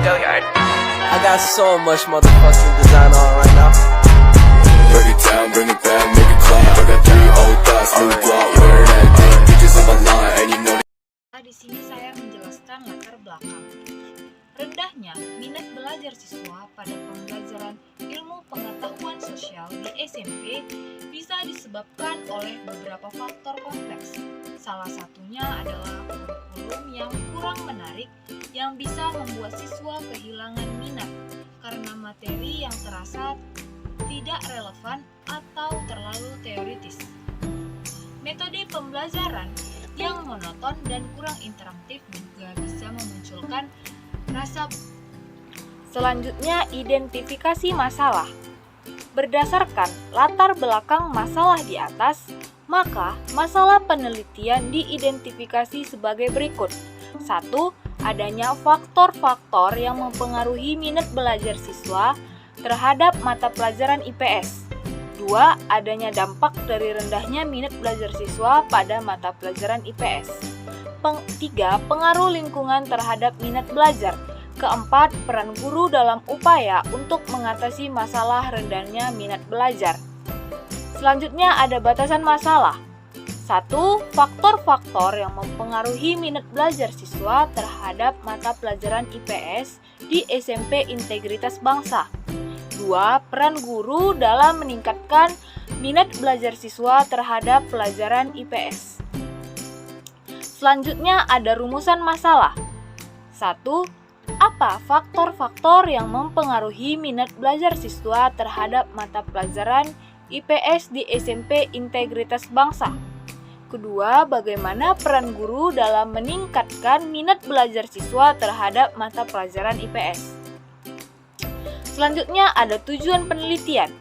I got so much motherfucking design on right now. Break it down, bring it back, make it clap. I got 3 old thoughts, new block, where that day. Bitches on my line, and you know. Di sini saya menjelaskan latar belakang. Rendahnya minat belajar siswa pada pembelajaran ilmu pengetahuan sosial di SMP bisa disebabkan oleh beberapa faktor kompleks. Salah satunya adalah kurikulum yang kurang menarik yang bisa membuat siswa kehilangan minat karena materi yang terasa tidak relevan atau terlalu teoritis. Metode pembelajaran yang monoton dan kurang interaktif juga bisa memunculkan rasa. Selanjutnya, identifikasi masalah. Berdasarkan latar belakang masalah di atas, maka masalah penelitian diidentifikasi sebagai berikut. 1. Adanya faktor-faktor yang mempengaruhi minat belajar siswa terhadap mata pelajaran IPS. 2. Adanya dampak dari rendahnya minat belajar siswa pada mata pelajaran IPS. 3. Pengaruh lingkungan terhadap minat belajar. 4. Peran guru dalam upaya untuk mengatasi masalah rendahnya minat belajar. Selanjutnya ada batasan masalah. 1. Faktor-faktor yang mempengaruhi minat belajar siswa terhadap mata pelajaran IPS di SMP Integritas Bangsa. 2. Peran guru dalam meningkatkan minat belajar siswa terhadap pelajaran IPS. Selanjutnya ada rumusan masalah. 1. Apa faktor-faktor yang mempengaruhi minat belajar siswa terhadap mata pelajaran IPS di SMP Integritas Bangsa? Kedua, bagaimana peran guru dalam meningkatkan minat belajar siswa terhadap mata pelajaran IPS? Selanjutnya ada tujuan penelitian.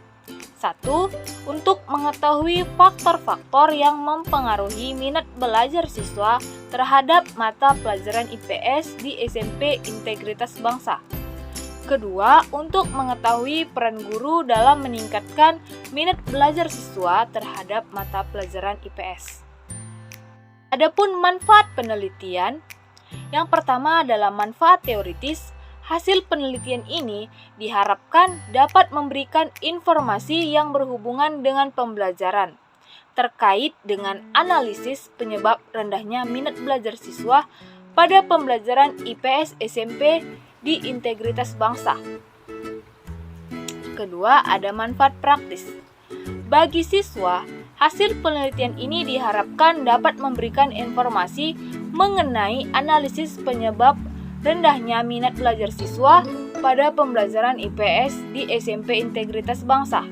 1. Untuk mengetahui faktor-faktor yang mempengaruhi minat belajar siswa terhadap mata pelajaran IPS di SMP Integritas Bangsa. Kedua, untuk mengetahui peran guru dalam meningkatkan minat belajar siswa terhadap mata pelajaran IPS. Adapun manfaat penelitian, yang pertama adalah manfaat teoritis. Hasil penelitian ini diharapkan dapat memberikan informasi yang berhubungan dengan pembelajaran, terkait dengan analisis penyebab rendahnya minat belajar siswa pada pembelajaran IPS SMP di Integritas Bangsa. Kedua, ada manfaat praktis. Bagi siswa, hasil penelitian ini diharapkan dapat memberikan informasi mengenai analisis penyebab rendahnya minat belajar siswa pada pembelajaran IPS di SMP Integritas Bangsa.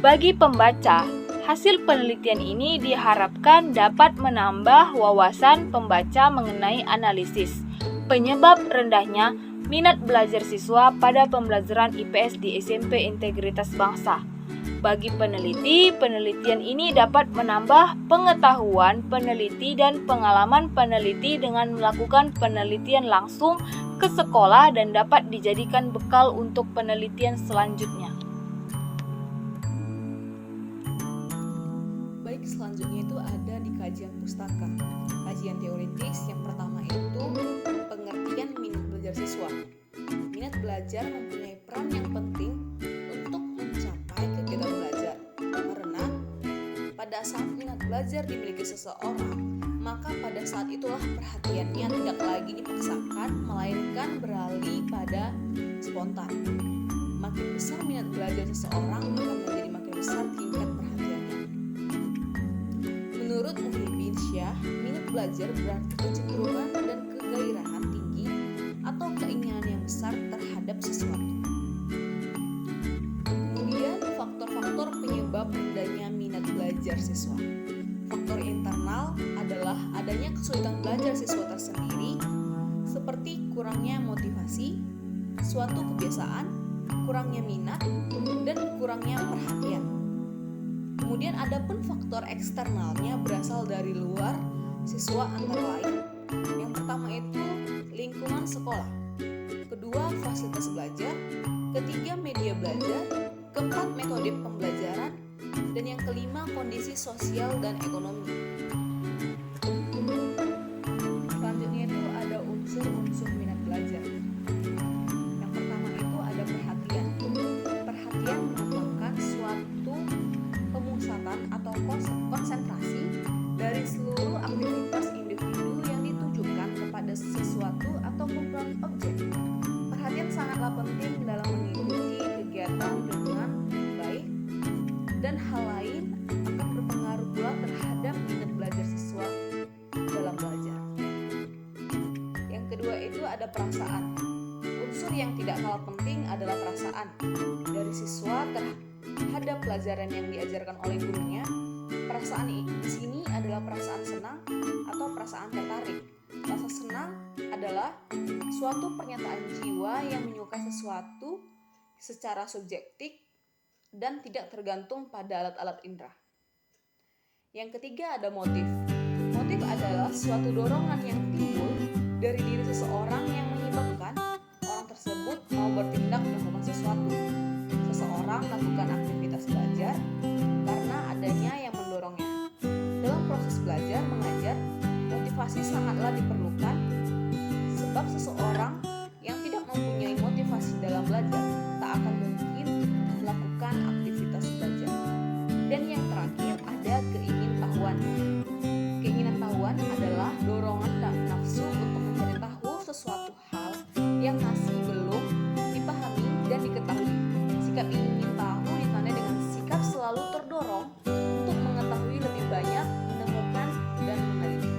Bagi pembaca, hasil penelitian ini diharapkan dapat menambah wawasan pembaca mengenai analisis penyebab rendahnya minat belajar siswa pada pembelajaran IPS di SMP Integritas Bangsa. Bagi peneliti, penelitian ini dapat menambah pengetahuan peneliti dan pengalaman peneliti dengan melakukan penelitian langsung ke sekolah dan dapat dijadikan bekal untuk penelitian selanjutnya. Baik, selanjutnya itu ada di kajian pustaka. Kajian teoritis yang pertama itu pengertian minat belajar siswa. Minat belajar mempunyai peran yang penting untuk mencapai kegiatan belajar. Karena pada saat minat belajar dimiliki seseorang, maka pada saat itulah perhatiannya tidak lagi dipaksakan, melainkan beralih pada spontan. Makin besar minat belajar seseorang, akan menjadi makin besar tingkat perhatiannya. Menurut Muhyiddin Syah, minat belajar berarti kecenderungan dan kegairahan tinggi atau keinginan yang besar terhadap sesuatu. Kemudian faktor-faktor penyebab rendahnya minat belajar siswa. Faktor internal adalah adanya kesulitan belajar siswa tersendiri, seperti kurangnya motivasi, suatu kebiasaan, kurangnya minat, dan kurangnya perhatian. Kemudian ada pun faktor eksternalnya berasal dari luar siswa antara lain. Yang pertama itu lingkungan sekolah, kedua fasilitas belajar, ketiga media belajar, keempat metode pembelajaran, dan yang kelima kondisi sosial dan ekonomi. Selanjutnya itu ada unsur-unsur minat juga ada perasaan. Unsur yang tidak kalah penting adalah perasaan dari siswa terhadap pelajaran yang diajarkan oleh gurunya. Perasaan di sini adalah perasaan senang atau perasaan tertarik. Rasa senang adalah suatu pernyataan jiwa yang menyukai sesuatu secara subjektif dan tidak tergantung pada alat-alat indera. Yang ketiga ada motif. Motif adalah suatu dorongan yang timbul dari diri seseorang yang menyebabkan orang tersebut mau bertindak melakukan sesuatu. Seseorang melakukan aktivitas belajar karena adanya yang mendorongnya. Dalam proses belajar mengajar, motivasi sangatlah diperlukan sebab seseorang yang tidak mempunyai motivasi dalam belajar tak akan mungkin melakukan aktivitas belajar. Dan yang terakhir ada keingintahuan. Keingintahuan adalah dorongan dan nafsu untuk mencari tahu sesuatu hal yang masih belum dipahami dan diketahui. Sikap ingin tahu ditandai dengan sikap selalu terdorong untuk mengetahui lebih banyak, menemukan, dan meneliti.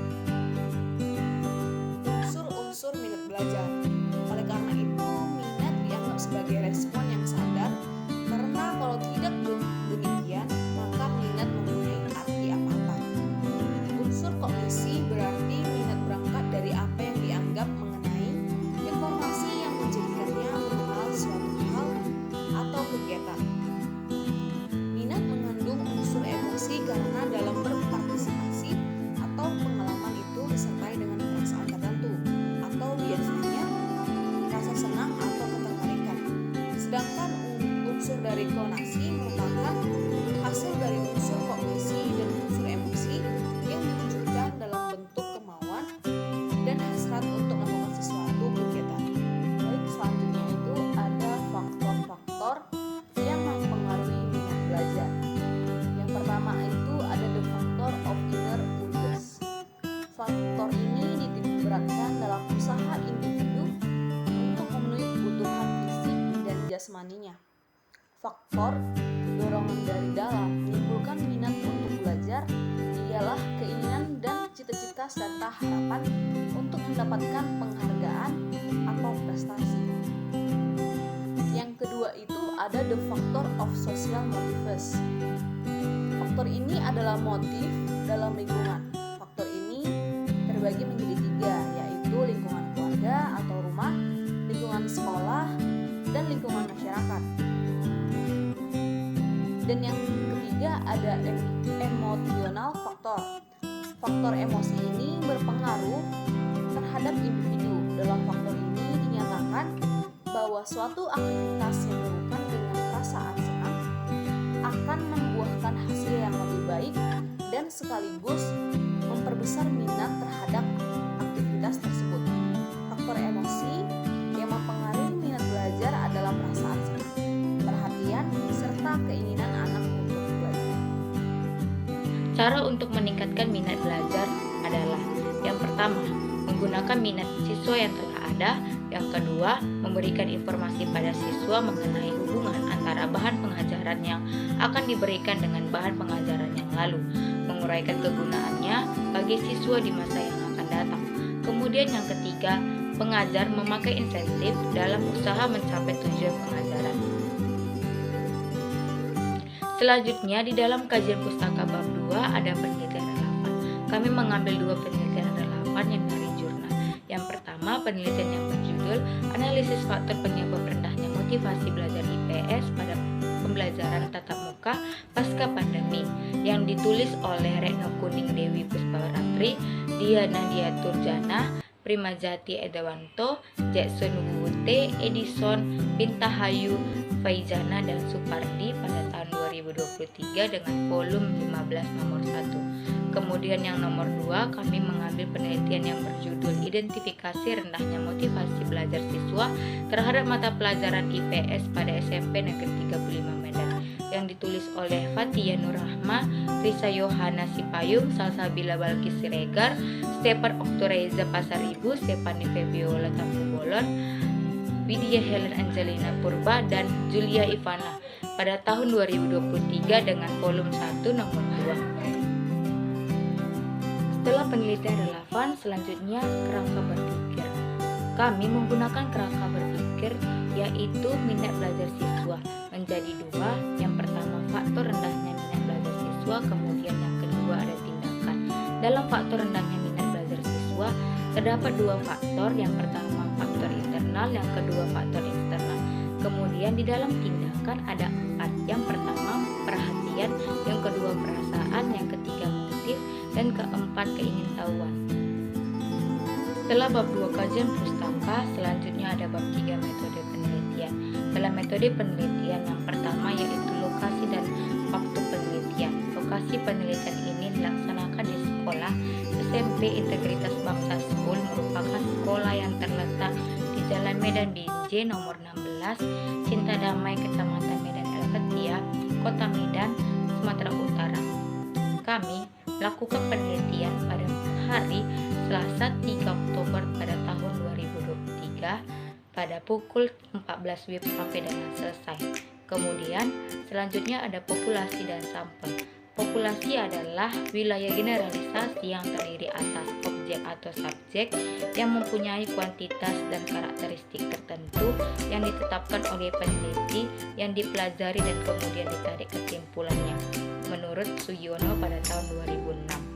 Unsur-unsur minat belajar. Oleh karena itu, minat dianggap sebagai respon yang sadar, karena kalau tidak demikian, maka minat mempunyai arti apa-apa. Unsur kognisi berarti minat berangkat dari apa yang dianggap mengenai informasi yang menjadikannya mengenal suatu hal atau kegiatan. Minat mengandung unsur emosi karena dalam berpartisipasi atau pengalaman itu disertai dengan perasaan tertentu atau biasanya rasa senang atau ketertarikan. Sedangkan unsur dari konasi merupakan hasil dari unsur kognisi dan unsur emosi yang ditunjukkan dalam bentuk kemauan dan hasrat untuk melakukan sesuatu kegiatan. Baik, selanjutnya itu ada faktor-faktor yang mempengaruhi minat belajar. Yang pertama itu ada the factor of inner urges. Faktor ini dititik beratkan dalam usaha individu untuk memenuhi kebutuhan fisik dan jasmaninya. Faktor dorongan dari dalam menimbulkan minat untuk belajar ialah keinginan dan cita-cita serta harapan untuk mendapatkan penghargaan atau prestasi. Yang kedua itu ada the factor of social motives. Faktor ini adalah motif dalam lingkungan. Faktor ini terbagi menjadi 3, yaitu lingkungan keluarga atau rumah, lingkungan sekolah, dan lingkungan masyarakat. Dan yang ketiga ada emotional factor. Faktor emosi ini berpengaruh terhadap individu. Dalam faktor ini dinyatakan bahwa suatu aktivitas yang dilakukan dengan perasaan senang akan membuahkan hasil yang lebih baik dan sekaligus memperbesar minat terhadap aktivitas tersebut. Faktor emosi yang mempengaruhi minat belajar adalah perasaan senang, perhatian, serta keinginan anak untuk belajar. Cara untuk meningkatkan minat belajar adalah yang pertama, menggunakan minat siswa yang telah ada. Yang kedua, memberikan informasi pada siswa mengenai hubungan antara bahan pengajaran yang akan diberikan dengan bahan pengajaran yang lalu, menguraikan kegunaannya bagi siswa di masa yang akan datang. Kemudian yang ketiga, pengajar memakai insentif dalam usaha mencapai tujuan pengajaran. Selanjutnya, di dalam kajian pustaka bab 2 ada penelitian relevan. Kami mengambil 2 penelitian relevan yang dari jurnal. Yang pertama, penelitian yang berjudul Analisis Faktor Penyebab Rendahnya Motivasi Belajar IPS pada Pembelajaran Tatap Muka Pasca Pandemi, yang ditulis oleh Retno Kuning Dewi Pusparatri, Diana Turjana, Primajati Edawanto, Jackson Wute, Edison Pintahayu, Faizana, dan Supardi pada tahun 2023 dengan volume 15 nomor 1. Kemudian yang nomor 2, kami mengambil penelitian yang berjudul Identifikasi Rendahnya Motivasi Belajar Siswa Terhadap Mata Pelajaran IPS pada SMP Negeri 35 Medan, yang ditulis oleh Fatia Nurrahma, Risa Yohana Sipayung, Salsabila Balkis Siregar, Stefan Oktoreza Pasar Ibu, Stefani Febiola Tampu Bolon, Widya Helen Angelina Purba, dan Julia Ivana pada tahun 2023 dengan volume 1 nomor 2. Setelah penelitian relevan, selanjutnya kerangka berpikir. Kami menggunakan kerangka berpikir yaitu minat belajar siswa menjadi dua. Yang pertama faktor rendahnya minat belajar siswa, kemudian yang kedua ada tindakan. Dalam faktor rendahnya minat belajar siswa terdapat dua faktor, yang pertama faktor internal, yang kedua faktor eksternal. Kemudian di dalam tindakan ada 4. Yang pertama perhatian, yang kedua perasaan, yang ketiga motif, dan keempat keingintahuan. Setelah bab 2 kajian pustaka, selanjutnya ada bab 3 metode penelitian. Dalam metode penelitian yang pertama yaitu lokasi dan waktu penelitian. Lokasi penelitian ini dilaksanakan di sekolah SMP Integritas Bangsa School, merupakan sekolah yang terletak di Jalan Medan Binjai nomor 16, Cinta Damai, Kecamatan Medan El Katia, Kota Medan, Sumatera Utara. Kami melakukan penelitian pada hari Selasa 3 Oktober pada tahun 2023 pada pukul 14 WIB sampai dengan selesai. Kemudian selanjutnya ada populasi dan sampel. Populasi adalah wilayah generalisasi yang terdiri atas objek atau subjek yang mempunyai kuantitas dan karakteristik tertentu yang ditetapkan oleh peneliti, yang dipelajari dan kemudian ditarik kesimpulannya menurut Sugiono pada tahun 2006.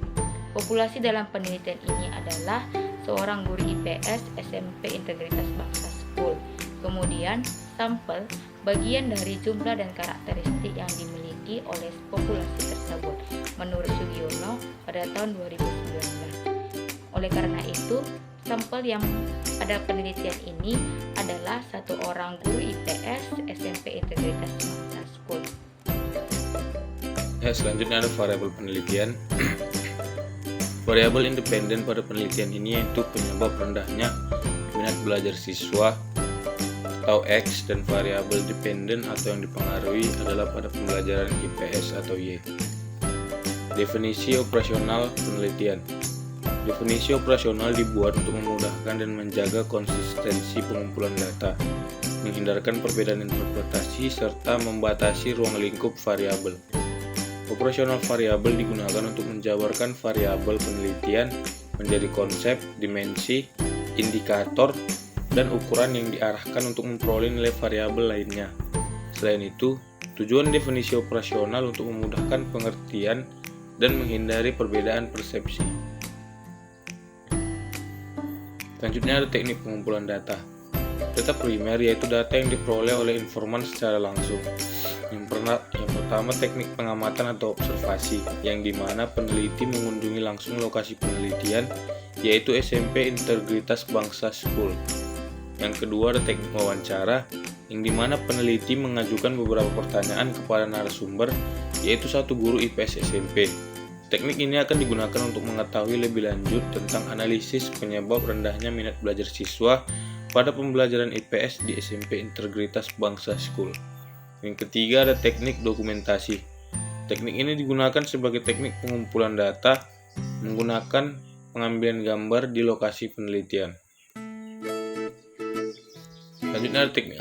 Populasi dalam penelitian ini adalah seorang guru IPS SMP Integritas Bangsa School. Kemudian sampel bagian dari jumlah dan karakteristik yang dimiliki oleh populasi tersebut menurut Sugiono pada tahun 2019. Oleh karena itu, sampel yang pada penelitian ini adalah satu orang guru IPS SMP Integritas Bangsa School. Selanjutnya ada variabel penelitian. Variabel independen pada penelitian ini yaitu penyebab rendahnya minat belajar siswa atau X, dan variabel dependen atau yang dipengaruhi adalah pada pembelajaran IPS atau Y. Definisi operasional penelitian. Definisi operasional dibuat untuk memudahkan dan menjaga konsistensi pengumpulan data, menghindarkan perbedaan interpretasi, serta membatasi ruang lingkup variabel. Operasional variabel digunakan untuk menjabarkan variabel penelitian menjadi konsep, dimensi, indikator, dan ukuran yang diarahkan untuk memperoleh nilai variabel lainnya. Selain itu, tujuan definisi operasional untuk memudahkan pengertian dan menghindari perbedaan persepsi. Selanjutnya ada teknik pengumpulan data. Data primer yaitu data yang diperoleh oleh informan secara langsung. Yang pertama teknik pengamatan atau observasi, yang dimana peneliti mengunjungi langsung lokasi penelitian, yaitu SMP Integritas Bangsa School. Yang kedua ada teknik wawancara, yang dimana peneliti mengajukan beberapa pertanyaan kepada narasumber, yaitu satu guru IPS SMP. Teknik ini akan digunakan untuk mengetahui lebih lanjut tentang analisis penyebab rendahnya minat belajar siswa pada pembelajaran IPS di SMP Integritas Bangsa School. Yang ketiga ada teknik dokumentasi. Teknik ini digunakan sebagai teknik pengumpulan data menggunakan pengambilan gambar di lokasi penelitian. Selanjutnya ada teknik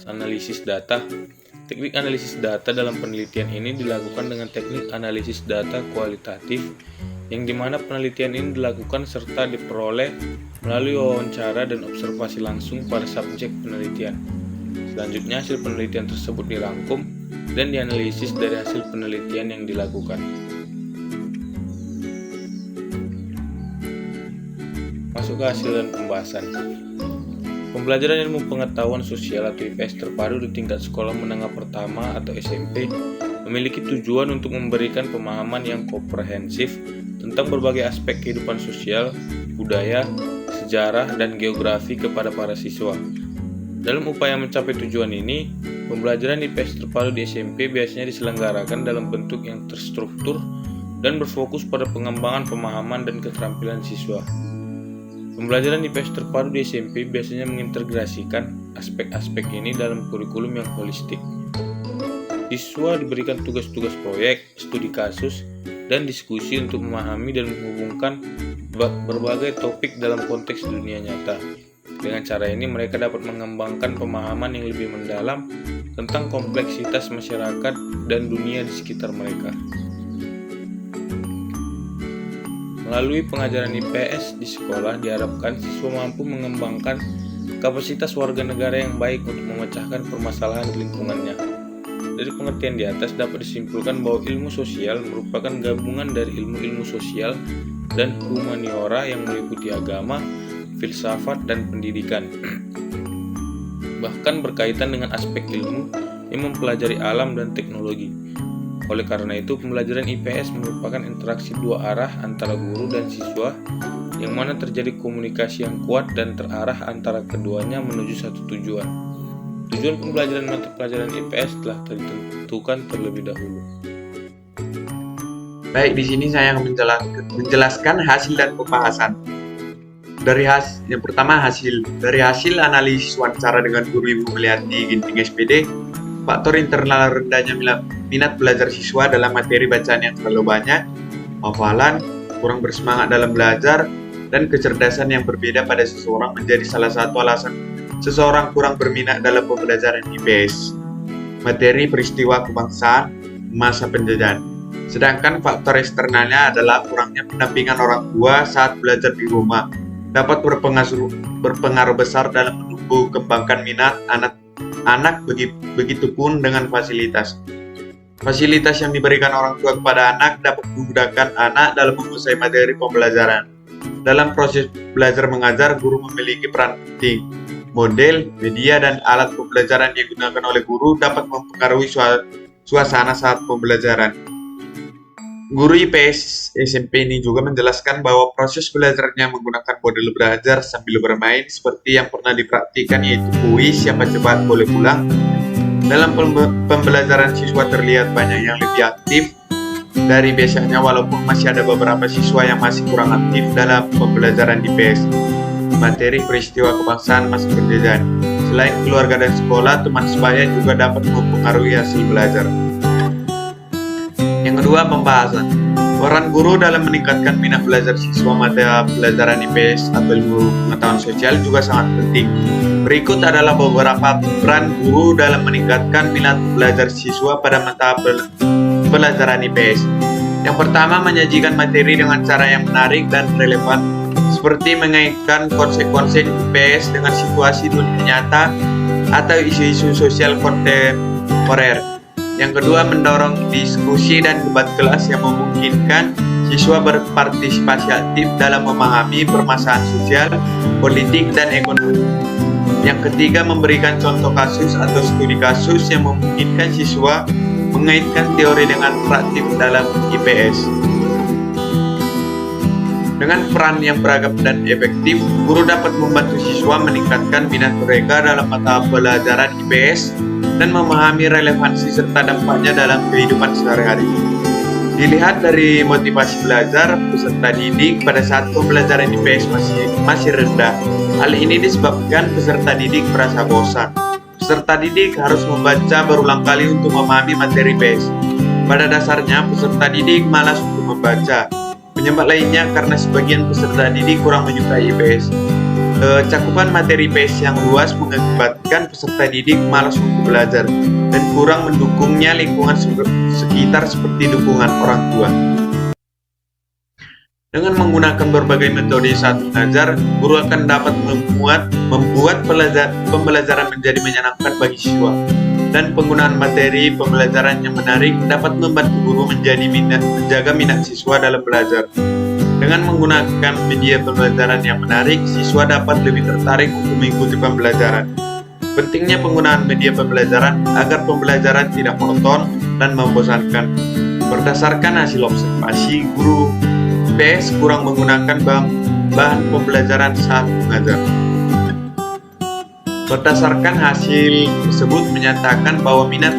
analisis data. Teknik analisis data dalam penelitian ini dilakukan dengan teknik analisis data kualitatif, yang dimana penelitian ini dilakukan serta diperoleh melalui wawancara dan observasi langsung pada subjek penelitian. Selanjutnya hasil penelitian tersebut dirangkum dan dianalisis dari hasil penelitian yang dilakukan. Masuk ke hasil dan pembahasan. Pembelajaran ilmu pengetahuan sosial atau IPS terpadu di tingkat sekolah menengah pertama atau SMP memiliki tujuan untuk memberikan pemahaman yang komprehensif tentang berbagai aspek kehidupan sosial, budaya, sejarah, dan geografi kepada para siswa. Dalam upaya mencapai tujuan ini, pembelajaran IPS terpadu di SMP biasanya diselenggarakan dalam bentuk yang terstruktur dan berfokus pada pengembangan pemahaman dan keterampilan siswa. Pembelajaran IPS terpadu di SMP biasanya mengintegrasikan aspek-aspek ini dalam kurikulum yang holistik. Siswa diberikan tugas-tugas proyek, studi kasus, dan diskusi untuk memahami dan menghubungkan berbagai topik dalam konteks dunia nyata. Dengan cara ini mereka dapat mengembangkan pemahaman yang lebih mendalam tentang kompleksitas masyarakat dan dunia di sekitar mereka. Melalui pengajaran IPS di sekolah diharapkan siswa mampu mengembangkan kapasitas warga negara yang baik untuk memecahkan permasalahan di lingkungannya. Dari pengertian di atas dapat disimpulkan bahwa ilmu sosial merupakan gabungan dari ilmu-ilmu sosial dan humaniora yang meliputi agama, filsafat, dan pendidikan. Bahkan berkaitan dengan aspek ilmu yang mempelajari alam dan teknologi. Oleh karena itu, pembelajaran IPS merupakan interaksi dua arah antara guru dan siswa, yang mana terjadi komunikasi yang kuat dan terarah antara keduanya menuju satu tujuan. Tujuan pembelajaran mata pelajaran IPS telah ditentukan terlebih dahulu. Baik, di sini saya akan menjelaskan hasil dan pembahasan. Yang pertama dari hasil analisis wawancara dengan guru Ibu Meliati Ginting SPD, faktor internal rendahnya minat belajar siswa dalam materi bacaan yang terlalu banyak, hafalan, kurang bersemangat dalam belajar, dan kecerdasan yang berbeda pada seseorang menjadi salah satu alasan seseorang kurang berminat dalam pembelajaran IPS. Materi peristiwa kebangsaan, masa penjajahan. Sedangkan faktor eksternalnya adalah kurangnya pendampingan orang tua saat belajar di rumah, dapat berpengaruh besar dalam menumbuh kembangkan minat anak, begitupun dengan fasilitas. Fasilitas yang diberikan orang tua kepada anak dapat memudahkan anak dalam menguasai materi pembelajaran. Dalam proses belajar mengajar, guru memiliki peran penting. Model, media, dan alat pembelajaran yang digunakan oleh guru dapat mempengaruhi suasana saat pembelajaran. Guru IPS SMP ini juga menjelaskan bahwa proses belajarnya menggunakan model belajar sambil bermain seperti yang pernah dipraktikkan, yaitu kuis siapa cepat boleh pulang. Dalam pembelajaran siswa terlihat banyak yang lebih aktif dari biasanya, walaupun masih ada beberapa siswa yang masih kurang aktif dalam pembelajaran IPS. Materi peristiwa kebangsaan masa penjajahan. Selain keluarga dan sekolah, teman sebaya juga dapat mempengaruhi hasil belajar. Yang kedua, pembahasan. Peran guru dalam meningkatkan minat belajar siswa mata pelajaran IPS atau ilmu pengetahuan sosial juga sangat penting. Berikut adalah beberapa peran guru dalam meningkatkan minat belajar siswa pada mata pelajaran IPS. Yang pertama, menyajikan materi dengan cara yang menarik dan relevan, seperti mengaitkan konsep-konsep IPS dengan situasi dunia nyata atau isu-isu sosial kontemporer. Yang kedua, mendorong diskusi dan debat kelas yang memungkinkan siswa berpartisipasi aktif dalam memahami permasalahan sosial, politik, dan ekonomi. Yang ketiga, memberikan contoh kasus atau studi kasus yang memungkinkan siswa mengaitkan teori dengan praktik dalam IPS. Dengan peran yang beragam dan efektif, guru dapat membantu siswa meningkatkan minat mereka dalam mata pelajaran IPS dan memahami relevansi serta dampaknya dalam kehidupan sehari-hari. Dilihat dari motivasi belajar peserta didik pada saat pembelajaran IPS masih rendah. Hal ini disebabkan peserta didik merasa bosan. Peserta didik harus membaca berulang kali untuk memahami materi IPS. Pada dasarnya, peserta didik malas untuk membaca. Penyebab lainnya karena sebagian peserta didik kurang menyukai IPS. Cakupan materi IPS yang luas mengakibatkan peserta didik malas untuk belajar dan kurang mendukungnya lingkungan sekitar seperti dukungan orang tua. Dengan menggunakan berbagai metode saat mengajar, guru akan dapat membuat pembelajaran menjadi menyenangkan bagi siswa. Dan penggunaan materi pembelajaran yang menarik dapat membantu guru menjaga minat siswa dalam belajar. Dengan menggunakan media pembelajaran yang menarik, siswa dapat lebih tertarik untuk mengikuti pembelajaran. Pentingnya penggunaan media pembelajaran agar pembelajaran tidak monoton dan membosankan. Berdasarkan hasil observasi, guru IPS kurang menggunakan bahan pembelajaran saat mengajar. Berdasarkan hasil tersebut menyatakan bahwa minat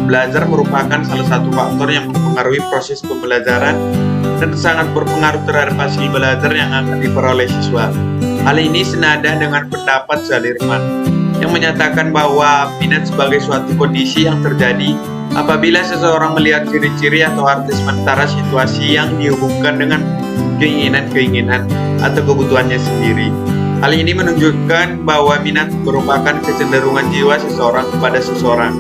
belajar merupakan salah satu faktor yang mempengaruhi proses pembelajaran dan sangat berpengaruh terhadap hasil belajar yang akan diperoleh siswa. Hal ini senada dengan pendapat Sudirman yang menyatakan bahwa minat sebagai suatu kondisi yang terjadi apabila seseorang melihat ciri-ciri atau arti sementara situasi yang dihubungkan dengan keinginan-keinginan atau kebutuhannya sendiri. Hal ini menunjukkan bahwa minat merupakan kecenderungan jiwa seseorang kepada seseorang,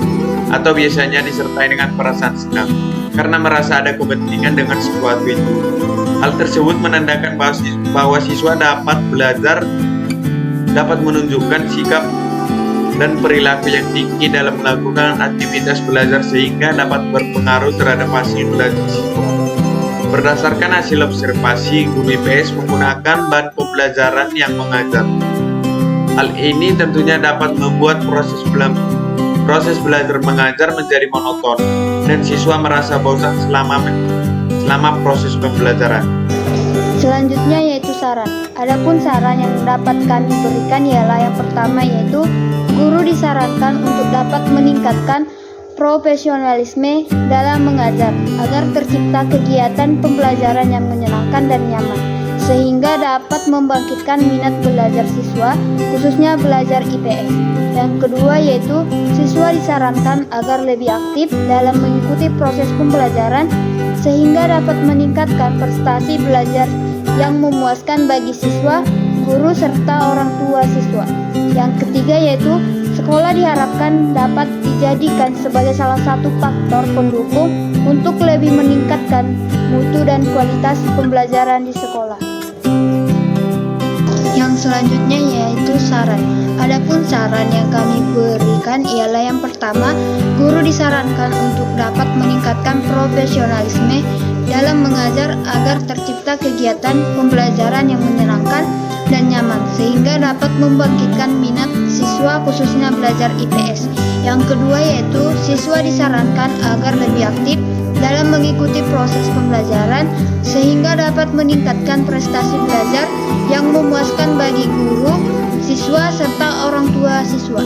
atau biasanya disertai dengan perasaan senang, karena merasa ada kepentingan dengan sesuatu itu. Hal tersebut menandakan bahwa siswa dapat menunjukkan sikap dan perilaku yang tinggi dalam melakukan aktivitas belajar sehingga dapat berpengaruh terhadap hasil belajar siswa. Berdasarkan hasil observasi, guru IPS menggunakan bahan pembelajaran yang mengajar. Hal ini tentunya dapat membuat proses belajar mengajar menjadi monoton dan siswa merasa bosan selama proses pembelajaran. Selanjutnya yaitu saran. Adapun saran yang dapat kami berikan ialah yang pertama yaitu guru disarankan untuk dapat meningkatkan profesionalisme dalam mengajar agar tercipta kegiatan pembelajaran yang menyenangkan dan nyaman sehingga dapat membangkitkan minat belajar siswa khususnya belajar IPS. Yang kedua yaitu siswa disarankan agar lebih aktif dalam mengikuti proses pembelajaran sehingga dapat meningkatkan prestasi belajar yang memuaskan bagi siswa, guru, serta orang tua siswa. Yang ketiga yaitu sekolah diharapkan dapat dijadikan sebagai salah satu faktor pendukung untuk lebih meningkatkan mutu dan kualitas pembelajaran di sekolah. Yang selanjutnya yaitu saran. Adapun saran yang kami berikan ialah yang pertama, guru disarankan untuk dapat meningkatkan profesionalisme dalam mengajar agar tercipta kegiatan pembelajaran yang menyenangkan dan nyaman sehingga dapat membangkitkan minat siswa khususnya belajar IPS. Yang kedua yaitu siswa disarankan agar lebih aktif dalam mengikuti proses pembelajaran sehingga dapat meningkatkan prestasi belajar yang memuaskan bagi guru, siswa, serta orang tua siswa.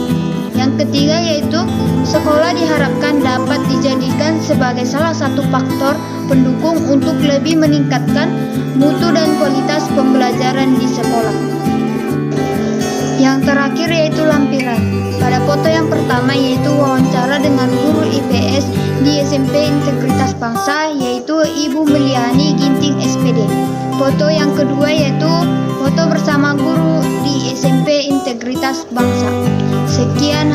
Yang ketiga yaitu sekolah diharapkan dapat dijadikan sebagai salah satu faktor pendukung untuk lebih meningkatkan mutu dan kualitas pembelajaran di sekolah. Yang terakhir yaitu lampiran. Pada foto yang pertama yaitu wawancara dengan guru IPS di SMP Integritas Bangsa yaitu Ibu Meliani Ginting SPD. Foto yang kedua yaitu foto bersama guru di SMP Integritas Bangsa. Sekian